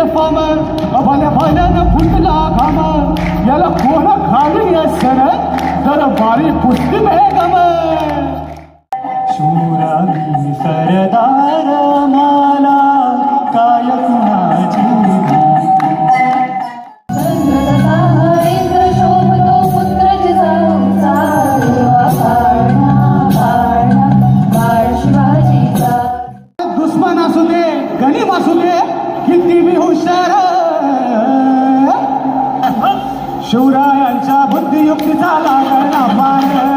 farm भल्या भल्यानं फुटला घाम याला कोण खाली सर तर बारी पुष्टी गम शूरावी सरदार मला काय कुणाची दुश्मन असू दे गणिम असू दे किती मी हुशार शिवरायांच्या बुद्धियुक्तीचा लागला पार